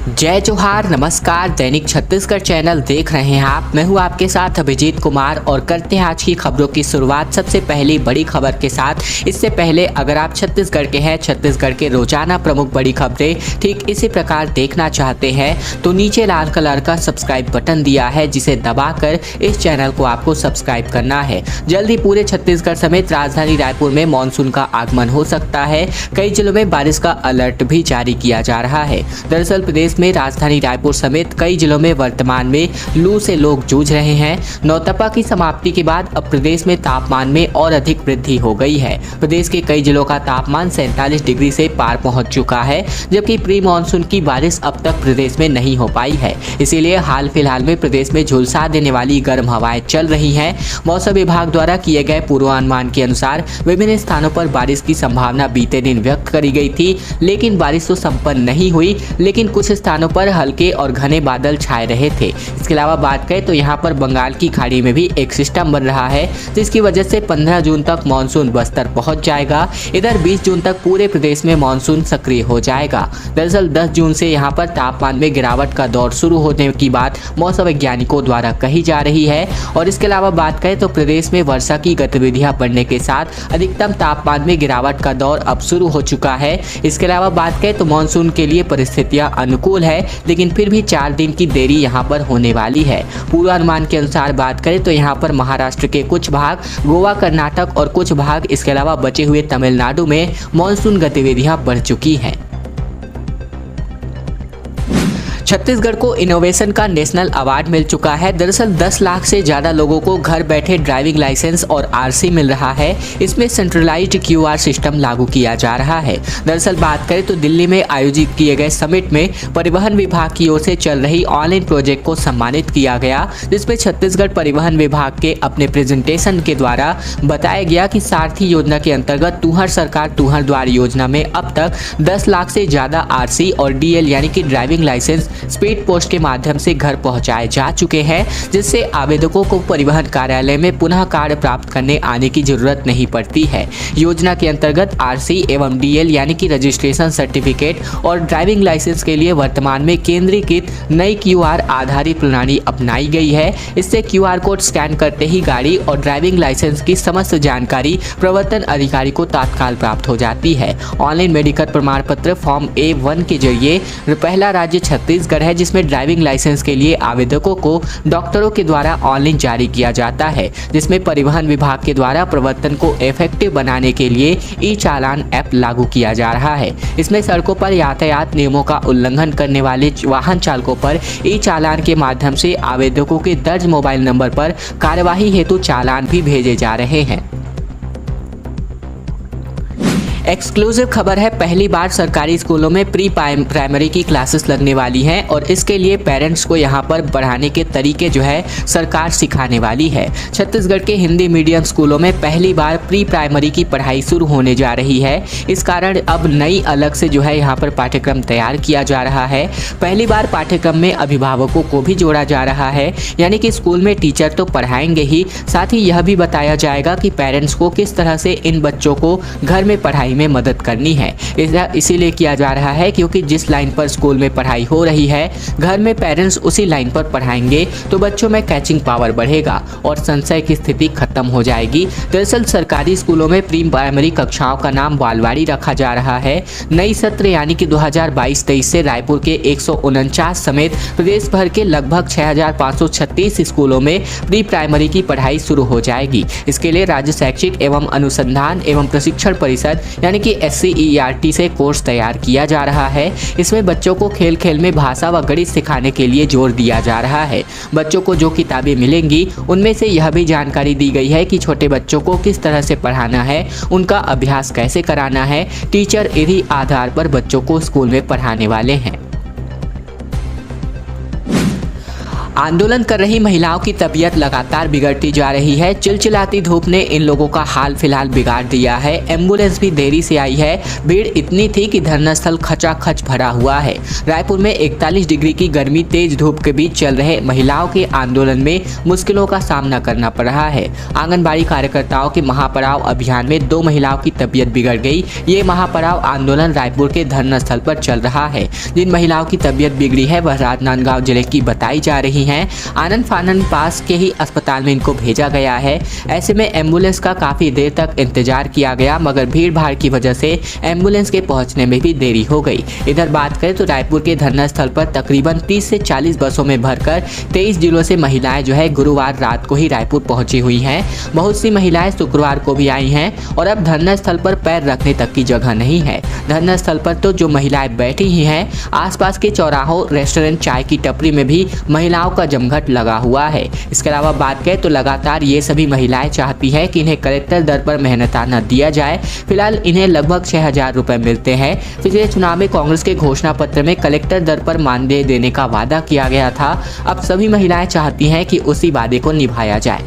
जय जोहार, नमस्कार। दैनिक छत्तीसगढ़ चैनल देख रहे हैं आप। मैं हूं आपके साथ अभिजीत कुमार और करते हैं आज की खबरों की शुरुआत सबसे पहली बड़ी खबर के साथ। इससे पहले अगर आप छत्तीसगढ़ के हैं, छत्तीसगढ़ के रोजाना प्रमुख बड़ी खबरें ठीक इसी प्रकार देखना चाहते हैं तो नीचे लाल कलर का सब्सक्राइब बटन दिया है, जिसे दबाकर इस चैनल को आपको सब्सक्राइब करना है। जल्द ही पूरे छत्तीसगढ़ समेत राजधानी रायपुर में मानसून का आगमन हो सकता है। कई जिलों में बारिश का अलर्ट भी जारी किया जा रहा है। दरअसल प्रदेश में राजधानी रायपुर समेत कई जिलों में वर्तमान में लू से लोग जूझ रहे हैं। नौतपा की समाप्ति के बाद अब प्रदेश में तापमान में और अधिक वृद्धि हो गई है। प्रदेश के कई जिलों का तापमान 47 डिग्री से पार पहुंच चुका है, जबकि प्री मानसून की बारिश अब तक प्रदेश में नहीं हो पाई है। इसीलिए हाल फिलहाल में प्रदेश में झुलसा देने वाली गर्म हवाएं चल रही हैं। मौसम विभाग द्वारा किए गए पूर्वानुमान के अनुसार विभिन्न स्थानों पर बारिश की संभावना बीते दिन व्यक्त करी गई थी, लेकिन बारिश तो संपन्न नहीं हुई। लेकिन कुछ स्थानों पर हल्के और घने बादल छाए रहे थे। इसके अलावा बात करें तो यहाँ पर बंगाल की खाड़ी में भी एक सिस्टम बन रहा है, जिसकी वजह से 15 जून तक मानसून बस्तर पहुंच जाएगा। इधर 20 जून तक पूरे प्रदेश में मानसून सक्रिय हो जाएगा। दरअसल 10 जून से यहाँ पर तापमान में गिरावट का दौर शुरू होने की बात मौसम वैज्ञानिकों द्वारा कही जा रही है। और इसके अलावा बात करें तो प्रदेश में वर्षा की गतिविधियां बढ़ने के साथ अधिकतम तापमान में गिरावट का दौर अब शुरू हो चुका है। इसके अलावा बात करें तो मानसून के लिए परिस्थितियां अनुकूल है, लेकिन फिर भी 4 दिन की देरी यहाँ पर होने वाली है। पूर्वानुमान के अनुसार बात करें तो यहाँ पर महाराष्ट्र के कुछ भाग, गोवा, कर्नाटक और कुछ भाग, इसके अलावा बचे हुए तमिलनाडु में मानसून गतिविधियां बढ़ चुकी हैं। छत्तीसगढ़ को इनोवेशन का नेशनल अवार्ड मिल चुका है। दरअसल 10 लाख से ज़्यादा लोगों को घर बैठे ड्राइविंग लाइसेंस और आरसी मिल रहा है। इसमें सेंट्रलाइज्ड क्यूआर सिस्टम लागू किया जा रहा है। दरअसल बात करें तो दिल्ली में आयोजित किए गए समिट में परिवहन विभाग की ओर से चल रही ऑनलाइन प्रोजेक्ट को सम्मानित किया गया, जिसमें छत्तीसगढ़ परिवहन विभाग के अपने प्रेजेंटेशन के द्वारा बताया गया कि सारथी योजना के अंतर्गत तुहर सरकार तुहर द्वार योजना में अब तक 10 लाख से ज़्यादा आरसी और डीएल यानी कि ड्राइविंग लाइसेंस स्पीड पोस्ट के माध्यम से घर पहुंचाए जा चुके हैं, जिससे आवेदकों को परिवहन कार्यालय में पुनः कार्ड प्राप्त करने आने की जरूरत नहीं पड़ती है। योजना के अंतर्गत आरसी एवं डीएल यानी कि रजिस्ट्रेशन सर्टिफिकेट और ड्राइविंग लाइसेंस के लिए वर्तमान में केंद्रीकृत नई क्यूआर आधारित प्रणाली अपनाई गई है। इससे क्यूआर कोड स्कैन करते ही गाड़ी और ड्राइविंग लाइसेंस की समस्त जानकारी प्रवर्तन अधिकारी को तत्काल प्राप्त हो जाती है। ऑनलाइन मेडिकल प्रमाण पत्र फॉर्म A1 के जरिए पहला राज्य छत्तीसगढ़ है, जिसमें ड्राइविंग लाइसेंस के लिए आवेदकों को डॉक्टरों के द्वारा ऑनलाइन जारी किया जाता है, जिसमें परिवहन विभाग के द्वारा प्रवर्तन को इफेक्टिव बनाने के लिए ई चालान ऐप लागू किया जा रहा है। इसमें सड़कों पर यातायात नियमों का उल्लंघन करने वाले वाहन चालकों पर ई चालान के माध्यम से आवेदकों के दर्ज मोबाइल नंबर पर कार्यवाही हेतु चालान भी भेजे जा रहे हैं। एक्सक्लूसिव खबर है, पहली बार सरकारी स्कूलों में प्री प्राइमरी की क्लासेस लगने वाली हैं और इसके लिए पेरेंट्स को यहां पर पढ़ाने के तरीके जो है सरकार सिखाने वाली है। छत्तीसगढ़ के हिंदी मीडियम स्कूलों में पहली बार प्री प्राइमरी की पढ़ाई शुरू होने जा रही है। इस कारण अब नई अलग से जो है यहाँ पर पाठ्यक्रम तैयार किया जा रहा है। पहली बार पाठ्यक्रम में अभिभावकों को भी जोड़ा जा रहा है, यानी कि स्कूल में टीचर तो पढ़ाएंगे ही, साथ ही यह भी बताया जाएगा कि पेरेंट्स को किस तरह से इन बच्चों को घर में पढ़ाई में मदद करनी है। इसीलिए किया जा रहा है क्योंकि जिस लाइन पर स्कूल में पढ़ाई हो रही है, घर में पेरेंट्स उसी लाइन पर पढ़ाएंगे तो बच्चों में कैचिंग पावर बढ़ेगा और संशय की स्थिति खत्म हो जाएगी। दरअसल सरकारी स्कूलों में प्री प्राइमरी कक्षाओं का नाम बालवाड़ी रखा जा रहा है। नई सत्र यानी कि 2022-23 से रायपुर के 149 समेत प्रदेश भर के लगभग 6536 स्कूलों में प्री प्राइमरी की पढ़ाई शुरू हो जाएगी। इसके लिए राज्य शैक्षिक एवं अनुसंधान एवं प्रशिक्षण परिषद यानी कि SCERT से कोर्स तैयार किया जा रहा है। इसमें बच्चों को खेल खेल में भाषा व गणित सिखाने के लिए जोर दिया जा रहा है। बच्चों को जो किताबें मिलेंगी उनमें से यह भी जानकारी दी गई है कि छोटे बच्चों को किस तरह से पढ़ाना है, उनका अभ्यास कैसे कराना है। टीचर इसी आधार पर बच्चों को स्कूल में पढ़ाने वाले हैं। आंदोलन कर रही महिलाओं की तबीयत लगातार बिगड़ती जा रही है। चिलचिलाती धूप ने इन लोगों का हाल फिलहाल बिगाड़ दिया है। एम्बुलेंस भी देरी से आई है। भीड़ इतनी थी कि धरना स्थल खचाखच भरा हुआ है। रायपुर में 41 डिग्री की गर्मी तेज धूप के बीच चल रहे महिलाओं के आंदोलन में मुश्किलों का सामना करना पड़ रहा है। आंगनबाड़ी कार्यकर्ताओं के महापड़ाव अभियान में 2 महिलाओं की तबीयत बिगड़ गई। ये महापड़ाव आंदोलन रायपुर के धरना स्थल पर चल रहा है। जिन महिलाओं की तबीयत बिगड़ी है वह राजनांदगांव जिले की बताई जा रही हैं। आनंद फानन पास के ही अस्पताल में इनको भेजा गया है। ऐसे में एम्बुलेंस का काफ़ी देर तक इंतजार किया गया, मगर भीड़ भाड़ की वजह से एम्बुलेंस के पहुंचने में भी देरी हो गई। इधर बात करें तो रायपुर के धरना स्थल पर तकरीबन 30 से 40 बसों में भरकर 23 जिलों से महिलाएं जो है गुरुवार रात को ही रायपुर पहुंची हुई हैं। बहुत सी महिलाएं शुक्रवार को भी आई हैं और अब धरना स्थल पर पैर रखने तक की जगह नहीं है। धरना स्थल पर तो जो महिलाएं बैठी ही हैं, आसपास के चौराहों, रेस्टोरेंट, चाय की टपरी में भी महिलाओं का जमघट लगा हुआ है। इसके अलावा बात करें तो लगातार ये सभी महिलाएं चाहती हैं कि इन्हें कलेक्टर दर पर मेहनताना दिया जाए। फिलहाल इन्हें लगभग 6,000 रुपए मिलते हैं। पिछले चुनाव में कांग्रेस के घोषणा पत्र में कलेक्टर दर पर मानदेय देने का वादा किया गया था। अब सभी महिलाएं चाहती हैं कि उसी वादे को निभाया जाए।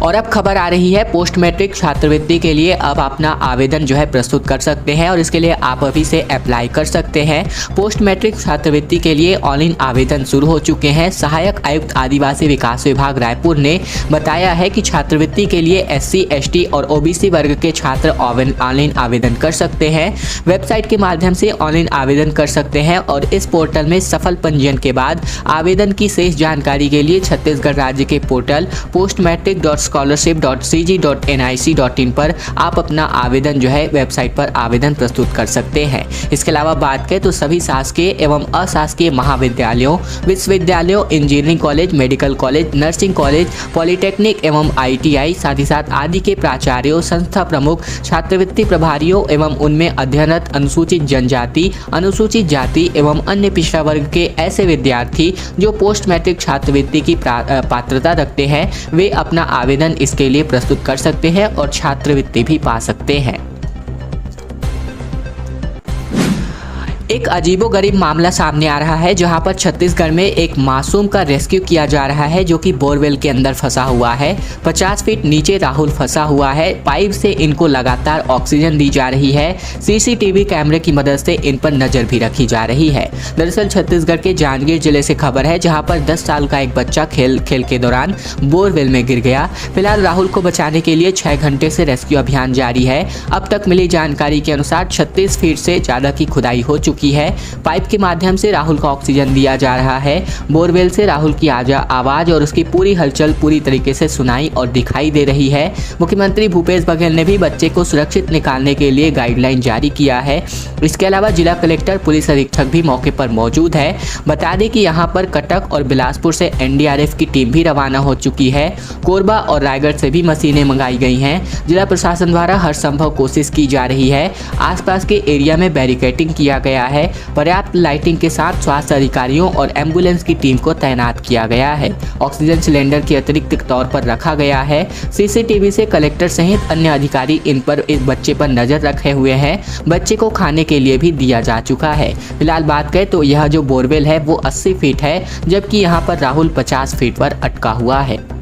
और अब खबर आ रही है पोस्ट मैट्रिक छात्रवृत्ति के लिए अब अपना आवेदन जो है प्रस्तुत कर सकते हैं और इसके लिए आप अभी से अप्लाई कर सकते हैं। पोस्ट मैट्रिक छात्रवृत्ति के लिए ऑनलाइन आवेदन शुरू हो चुके हैं। सहायक आयुक्त आदिवासी विकास विभाग रायपुर ने बताया है कि छात्रवृत्ति के लिए SC, ST और OBC वर्ग के छात्र ऑनलाइन आवेदन कर सकते हैं। वेबसाइट के माध्यम से ऑनलाइन आवेदन कर सकते हैं और इस पोर्टल में सफल पंजीयन के बाद आवेदन की शेष जानकारी के लिए छत्तीसगढ़ राज्य के पोर्टल postmatric.scholarship.cg.nic.in पर आप अपना आवेदन जो है वेबसाइट पर आवेदन प्रस्तुत कर सकते हैं। इसके अलावा बात करें तो सभी शासकीय एवं अशासकीय महाविद्यालयों, विश्वविद्यालयों, engineering college, medical college, nursing college, polytechnic एवं ITI साथ ही साथ आदि के प्राचार्यों, संस्था प्रमुख, छात्रवृत्ति प्रभारियों एवं उनमें अध्ययनरत अनुसूचित जनजाति, अनुसूचित जाति एवं अन्य पिछड़ा वर्ग के ऐसे विद्यार्थी जो पोस्ट मैट्रिक छात्रवृत्ति की पात्रता रखते हैं, वे अपना आवेदन इसके लिए प्रस्तुत कर सकते हैं और छात्रवृत्ति भी पा सकते हैं। एक अजीबोगरीब मामला सामने आ रहा है जहां पर छत्तीसगढ़ में एक मासूम का रेस्क्यू किया जा रहा है जो कि बोरवेल के अंदर फंसा हुआ है। 50 फीट नीचे राहुल फंसा हुआ है। पाइप से इनको लगातार ऑक्सीजन दी जा रही है। CCTV कैमरे की मदद से इन पर नजर भी रखी जा रही है। दरअसल छत्तीसगढ़ के जांजगीर जिले से खबर है जहां पर 10 साल का एक बच्चा खेल के दौरान बोरवेल में गिर गया। फिलहाल राहुल को बचाने के लिए 6 घंटे से रेस्क्यू अभियान जारी है। अब तक मिली जानकारी के अनुसार 36 फीट से ज्यादा की खुदाई हो चुकी है। पाइप के माध्यम से राहुल को ऑक्सीजन दिया जा रहा है। बोरवेल से राहुल की आवाज और उसकी पूरी हलचल पूरी तरीके से सुनाई और दिखाई दे रही है। मुख्यमंत्री भूपेश बघेल ने भी बच्चे को सुरक्षित निकालने के लिए गाइडलाइन जारी किया है। इसके अलावा जिला कलेक्टर, पुलिस अधीक्षक भी मौके पर मौजूद है। बता दें कि यहाँ पर कटक और बिलासपुर से NDRF की टीम भी रवाना हो चुकी है। कोरबा और रायगढ़ से भी मशीनें मंगाई गई हैं। जिला प्रशासन द्वारा हर संभव कोशिश की जा रही है। आसपास के एरिया में बैरिकेडिंग किया गया है। पर्याप्त लाइटिंग के साथ स्वास्थ्य अधिकारियों और एम्बुलेंस की टीम को तैनात किया गया है। ऑक्सीजन सिलेंडर के अतिरिक्त तौर पर रखा गया है। CCTV से कलेक्टर सहित अन्य अधिकारी इस बच्चे पर नजर रखे हुए हैं। बच्चे को खाने के लिए भी दिया जा चुका है। फिलहाल बात करें तो यह जो बोरवेल है वो 80 फीट है, जबकि यहाँ पर राहुल 50 फीट पर अटका हुआ है।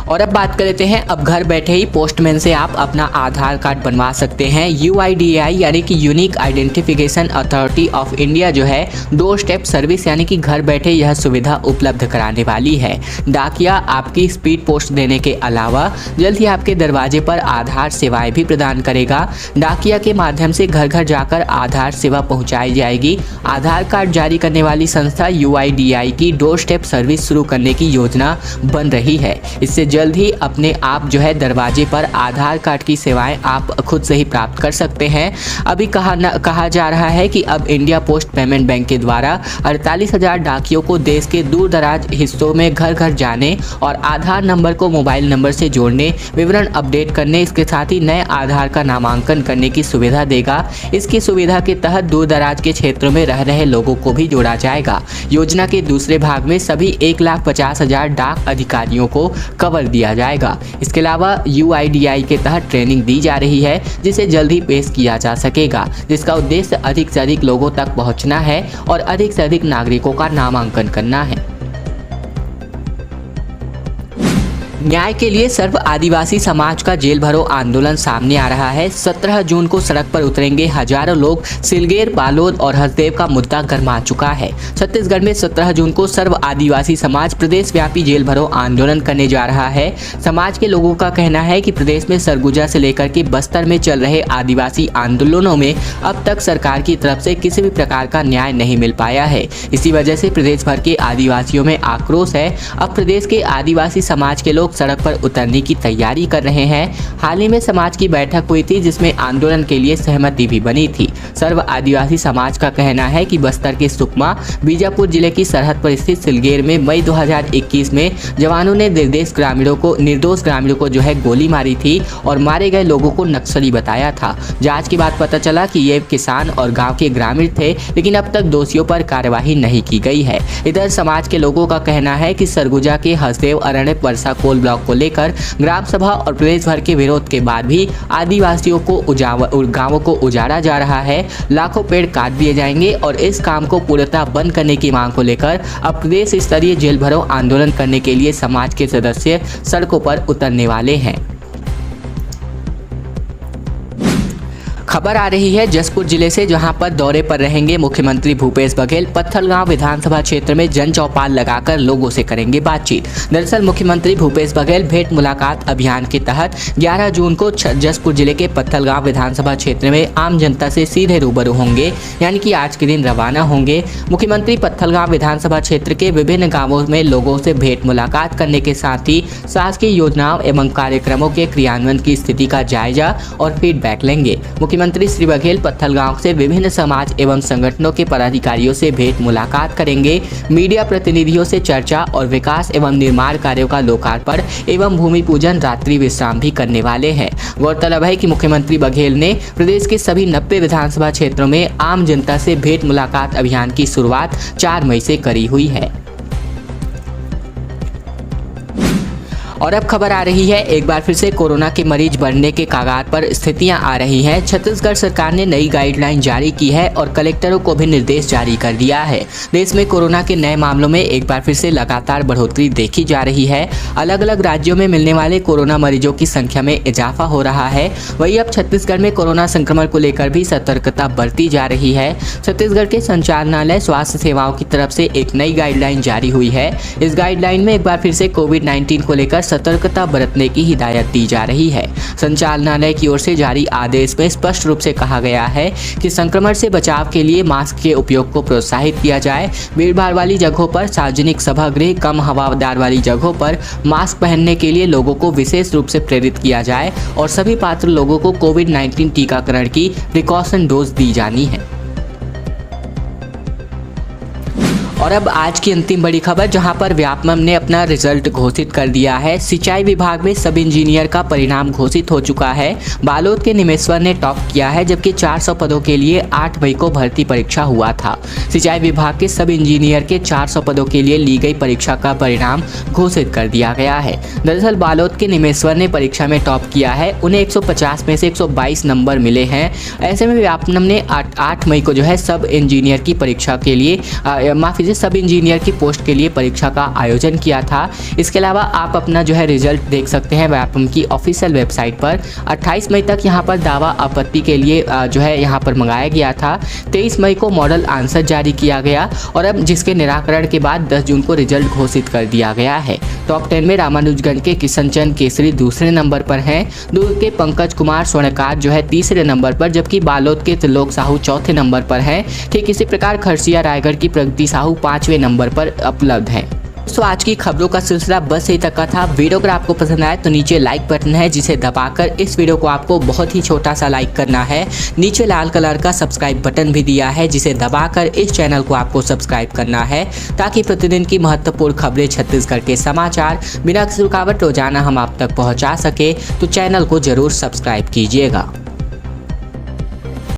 और अब बात कर लेते हैं, अब घर बैठे ही पोस्टमैन से आप अपना आधार कार्ड बनवा सकते हैं। UIDAI यानी कि unique identification authority of India जो है 2 स्टेप सर्विस यानी कि घर बैठे यह सुविधा उपलब्ध कराने वाली है। डाकिया आपकी स्पीड पोस्ट देने के अलावा जल्द ही आपके दरवाजे पर आधार सेवाएं भी प्रदान करेगा। डाकिया के माध्यम से घर घर जाकर आधार सेवा पहुंचाई जाएगी। आधार कार्ड जारी करने वाली संस्था UIDAI की 2 स्टेप सर्विस शुरू करने की योजना बन रही है। इससे जल्द ही अपने आप जो है दरवाजे पर आधार कार्ड की सेवाएं आप खुद से ही प्राप्त कर सकते हैं। अभी कहा जा रहा है कि अब इंडिया पोस्ट पेमेंट बैंक के द्वारा 48,000 डाकियों को देश के दूर दराज हिस्सों में घर घर जाने और आधार नंबर को मोबाइल नंबर से जोड़ने, विवरण अपडेट करने, इसके साथ ही नए आधार का नामांकन करने की सुविधा देगा। इसकी सुविधा के तहत दूर दराज के क्षेत्रों में रह रहे लोगों को भी जोड़ा जाएगा। योजना के दूसरे भाग में सभी 1,50,000 डाक अधिकारियों को कवर दिया जाएगा। इसके अलावा UIDAI के तहत ट्रेनिंग दी जा रही है जिसे जल्द ही पेश किया जा सकेगा, जिसका उद्देश्य अधिक से अधिक लोगों तक पहुंचना है और अधिक से अधिक नागरिकों का नामांकन करना है। न्याय के लिए सर्व आदिवासी समाज का जेल भरो आंदोलन सामने आ रहा है। 17 जून को सड़क पर उतरेंगे हजारों लोग। सिलगेर, बालोद और हसदेव का मुद्दा गर्मा चुका है। छत्तीसगढ़ में 17 जून को सर्व आदिवासी समाज प्रदेश व्यापी जेल भरो आंदोलन करने जा रहा है। समाज के लोगों का कहना है कि प्रदेश में सरगुजा से लेकर के बस्तर में चल रहे आदिवासी आंदोलनों में अब तक सरकार की तरफ से किसी भी प्रकार का न्याय नहीं मिल पाया है। इसी वजह से प्रदेश भर के आदिवासियों में आक्रोश है। अब प्रदेश के आदिवासी समाज के लोग सड़क पर उतरने की तैयारी कर रहे हैं। हाल ही में समाज की बैठक हुई थी जिसमें आंदोलन के लिए सहमति भी बनी थी। सर्व आदिवासी समाज का कहना है कि बस्तर के सुकमा बीजापुर जिले की सरहद पर स्थित सिलगेर में मई 2021 में जवानों ने निर्दोष ग्रामीणों को जो है गोली मारी थी और मारे गए लोगों को नक्सली बताया था। जांच के बाद पता चला कि ये किसान और गाँव के ग्रामीण थे, लेकिन अब तक दोषियों पर कार्यवाही नहीं की गई है। इधर समाज के लोगों का कहना है कि सरगुजा के हसदेव अरण्य परसा कोल ब्लॉक को लेकर ग्राम सभा और प्रदेश भर के विरोध के बाद भी आदिवासियों को गांवों को उजाड़ा जा रहा है। लाखों पेड़ काट दिए जाएंगे और इस काम को पूर्णतः बंद करने की मांग को लेकर अब प्रदेश स्तरीय जेल भरो आंदोलन करने के लिए समाज के सदस्य सड़कों पर उतरने वाले हैं। खबर आ रही है जसपुर जिले से, जहां पर दौरे पर रहेंगे मुख्यमंत्री भूपेश बघेल। पत्थलगांव विधानसभा क्षेत्र में जन चौपाल लगाकर लोगों से करेंगे बातचीत। दरअसल मुख्यमंत्री भूपेश बघेल भेंट मुलाकात अभियान के तहत 11 जून को जसपुर जिले के पत्थलगांव विधानसभा क्षेत्र में आम जनता से सीधे रूबरू होंगे, यानी कि आज के दिन रवाना होंगे। मुख्यमंत्री पत्थलगांव विधानसभा क्षेत्र के विभिन्न गाँवों में लोगों से भेंट मुलाकात करने के साथ ही शासकीय योजनाओं एवं कार्यक्रमों के क्रियान्वयन की स्थिति का जायजा और फीडबैक लेंगे। मुख्यमंत्री श्री बघेल पत्थलगांव से विभिन्न समाज एवं संगठनों के पदाधिकारियों से भेंट मुलाकात करेंगे। मीडिया प्रतिनिधियों से चर्चा और विकास एवं निर्माण कार्यों का लोकार्पण एवं भूमि पूजन, रात्रि विश्राम भी करने वाले हैं। गौरतलब है कि मुख्यमंत्री बघेल ने प्रदेश के सभी 90 विधानसभा क्षेत्रों में आम जनता से भेंट मुलाकात अभियान की शुरुआत 4 मई से करी हुई है। और अब खबर आ रही है, एक बार फिर से कोरोना के मरीज बढ़ने के कगार पर स्थितियां आ रही हैं। छत्तीसगढ़ सरकार ने नई गाइडलाइन जारी की है और कलेक्टरों को भी निर्देश जारी कर दिया है। देश में कोरोना के नए मामलों में एक बार फिर से लगातार बढ़ोतरी देखी जा रही है। अलग अलग राज्यों में मिलने वाले कोरोना मरीजों की संख्या में इजाफा हो रहा है। वहीं अब छत्तीसगढ़ में कोरोना संक्रमण को लेकर भी सतर्कता बरती जा रही है। छत्तीसगढ़ के संचालनालय स्वास्थ्य सेवाओं की तरफ से एक नई गाइडलाइन जारी हुई है। इस गाइडलाइन में एक बार फिर से कोविड-19 को लेकर सतर्कता बरतने की हिदायत दी जा रही है। संचालनालय की ओर से जारी आदेश में स्पष्ट रूप से कहा गया है कि संक्रमण से बचाव के लिए मास्क के उपयोग को प्रोत्साहित किया जाए। भीड़भाड़ वाली जगहों पर, सार्वजनिक सभागृह, कम हवादार वाली जगहों पर मास्क पहनने के लिए लोगों को विशेष रूप से प्रेरित किया जाए और सभी पात्र लोगों को कोविड-19 टीकाकरण की प्रिकॉशन डोज दी जानी है। और अब आज की अंतिम बड़ी खबर, जहां पर व्यापमं ने अपना रिजल्ट घोषित कर दिया है। सिंचाई विभाग में सब इंजीनियर का परिणाम घोषित हो चुका है। बालोद के निमेश्वर ने टॉप किया है, जबकि 400 पदों के लिए 8 मई को भर्ती परीक्षा हुआ था। सिंचाई विभाग के सब इंजीनियर के 400 पदों के लिए ली गई परीक्षा का परिणाम घोषित कर दिया गया है। दरअसल बालोद के निमेश्वर ने परीक्षा में टॉप किया है। उन्हें 150 में से 122 नंबर मिले हैं। ऐसे में व्यापमं ने 8 मई को जो है सब इंजीनियर की परीक्षा के लिए सब इंजीनियर की पोस्ट के लिए परीक्षा का आयोजन किया था। इसके अलावा आप अपना जो है रिजल्ट देख सकते हैं व्यापमं की ऑफिशियल वेबसाइट पर। 28 मई तक यहाँ पर दावा आपत्ति के लिए जो है यहाँ पर मंगाया गया था। 23 मई को मॉडल आंसर जारी किया गया और अब जिसके निराकरण के बाद 10 जून को रिजल्ट घोषित कर दिया गया है। टॉप 10 में रामानुजगंज के किशन चंद केसरी दूसरे नंबर पर हैं। दुर्ग के पंकज कुमार स्वर्णकार जो है तीसरे नंबर पर, जबकि बालोद के त्रिलोक साहू चौथे नंबर पर हैं। ठीक इसी प्रकार खरसिया रायगढ़ की प्रगति साहू 5वें नंबर पर उपलब्ध है। तो आज की खबरों का सिलसिला बस यही तक का था। वीडियो अगर आपको पसंद आए तो नीचे लाइक बटन है, जिसे दबाकर इस वीडियो को आपको बहुत ही छोटा सा लाइक करना है। नीचे लाल कलर का सब्सक्राइब बटन भी दिया है, जिसे दबाकर इस चैनल को आपको सब्सक्राइब करना है, ताकि प्रतिदिन की महत्वपूर्ण खबरें, छत्तीसगढ़ के समाचार बिना किसी रुकावट रोजाना हम आप तक पहुँचा सके। तो चैनल को जरूर सब्सक्राइब कीजिएगा।